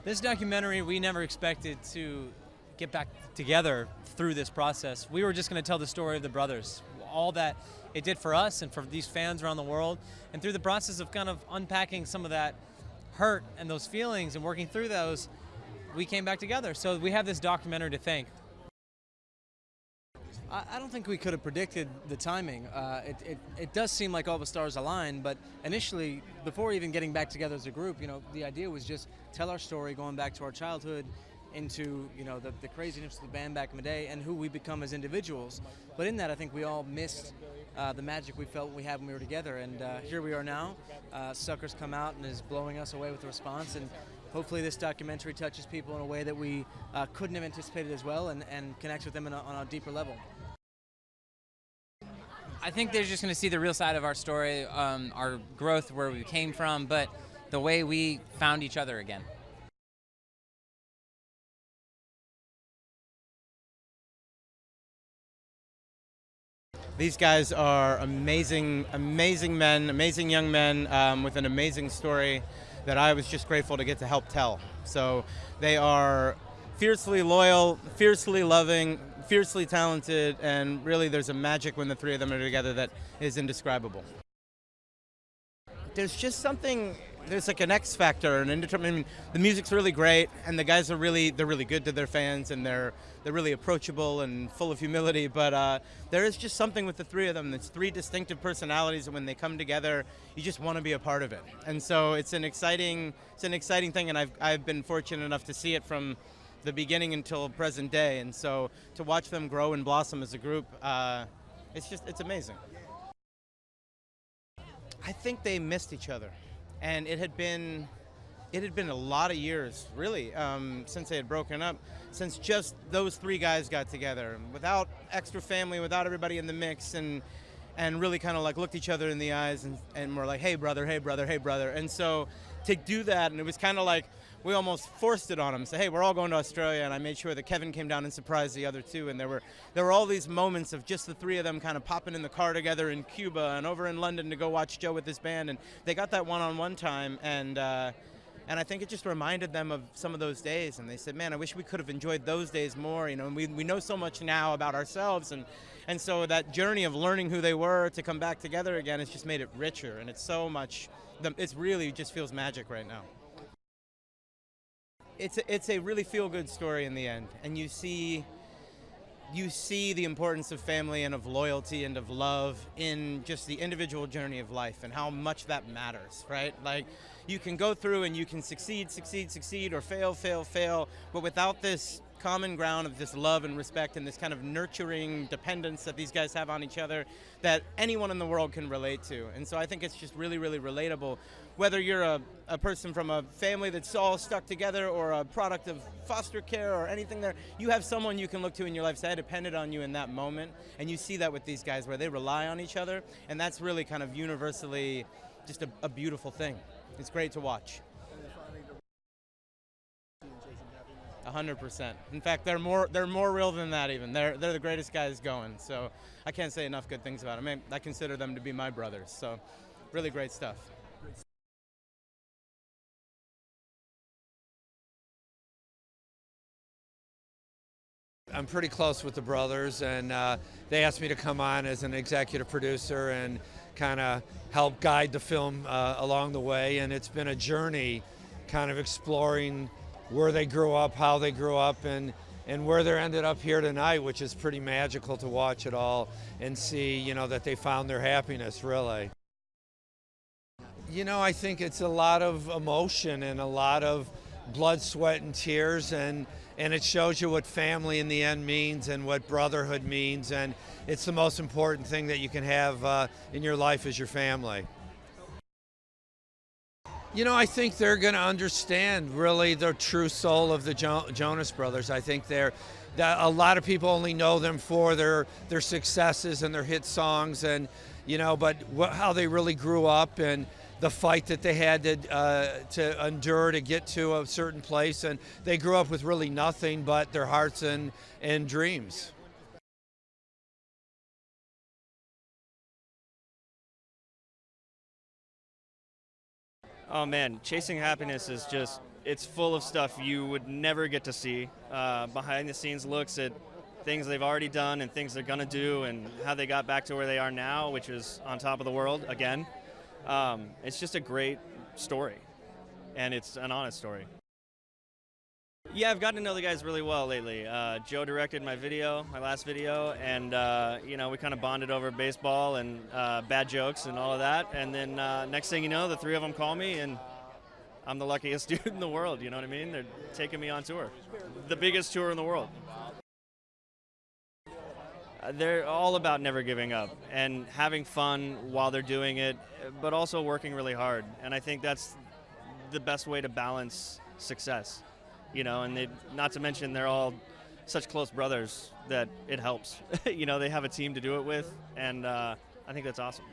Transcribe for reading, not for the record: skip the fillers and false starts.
This documentary, we never expected to get back together through this process. We were just going to tell the story of the brothers, all that it did for us and for these fans around the world. And through the process of kind of unpacking some of that hurt and those feelings and working through those, we came back together. So we have this documentary to thank. I don't think we could have predicted the timing. It does seem like all the stars aligned, but initially, before even getting back together as a group, the idea was just tell our story going back to our childhood, into the craziness of the band back in the day, and who we become as individuals. But in that, I think we all missed the magic we felt we had when we were together, and here we are now. Sucker's come out and is blowing us away with the response, and hopefully this documentary touches people in a way that we couldn't have anticipated as well, and connects with them on a deeper level. I think they're just going to see the real side of our story, our growth, where we came from, but the way we found each other again. These guys are amazing, amazing men, amazing young men with an amazing story that I was just grateful to get to help tell. So they are fiercely loyal, fiercely loving, fiercely talented, and really there's a magic when the three of them are together that is indescribable. There's just something, there's like an X factor, and the music's really great, and the guys are really good to their fans, and they're really approachable and full of humility, but there is just something with the three of them. It's three distinctive personalities, and when they come together, you just want to be a part of it. And so it's an exciting thing, and I've been fortunate enough to see it from the beginning until present day, and so to watch them grow and blossom as a group, it's amazing. I think they missed each other, and it had been a lot of years, really, since they had broken up, since just those three guys got together, without extra family, without everybody in the mix, and really kind of like looked each other in the eyes and were like, hey brother, hey brother, hey brother. And so to do that, and it was kind of like we almost forced it on them. So hey, we're all going to Australia, and I made sure that Kevin came down and surprised the other two. And there were all these moments of just the three of them kind of popping in the car together in Cuba and over in London to go watch Joe with his band. And they got that one-on-one time, and I think it just reminded them of some of those days. And they said, man, I wish we could have enjoyed those days more. And we know so much now about ourselves, and so that journey of learning who they were to come back together again has just made it richer. And it's so much. It really just feels magic right now. It's a really feel-good story in the end, and you see the importance of family and of loyalty and of love in just the individual journey of life and how much that matters, right? Like, you can go through and you can succeed, or fail, but without this common ground of this love and respect and this kind of nurturing dependence that these guys have on each other that anyone in the world can relate to. And so I think it's just really, really relatable. Whether you're a person from a family that's all stuck together or a product of foster care or anything there, you have someone you can look to in your life say, I depended on you in that moment. And you see that with these guys where they rely on each other, and that's really kind of universally just a beautiful thing. It's great to watch. 100%. In fact, they're more real than that even. They're the greatest guys going. So I can't say enough good things about them. I mean, I consider them to be my brothers. So really great stuff. I'm pretty close with the brothers, and they asked me to come on as an executive producer and kind of help guide the film along the way. And it's been a journey kind of exploring where they grew up, how they grew up, and where they ended up here tonight, which is pretty magical to watch it all and see, that they found their happiness, really. I think it's a lot of emotion and a lot of blood, sweat, and tears, and it shows you what family in the end means and what brotherhood means, and it's the most important thing that you can have in your life is your family. I think they're going to understand really the true soul of the Jonas Brothers. I think a lot of people only know them for their successes and their hit songs, and but how they really grew up and the fight that they had to endure to get to a certain place, and they grew up with really nothing but their hearts and dreams. Oh man, Chasing Happiness is just, it's full of stuff you would never get to see. Behind the scenes looks at things they've already done and things they're going to do and how they got back to where they are now, which is on top of the world again. It's just a great story, and it's an honest story. Yeah, I've gotten to know the guys really well lately. Joe directed my last video, and we kind of bonded over baseball and bad jokes and all of that. And then next thing you know, the three of them call me, and I'm the luckiest dude in the world. You know what I mean? They're taking me on tour, the biggest tour in the world. They're all about never giving up and having fun while they're doing it, but also working really hard. And I think that's the best way to balance success. And not to mention they're all such close brothers that it helps. They have a team to do it with, and I think that's awesome.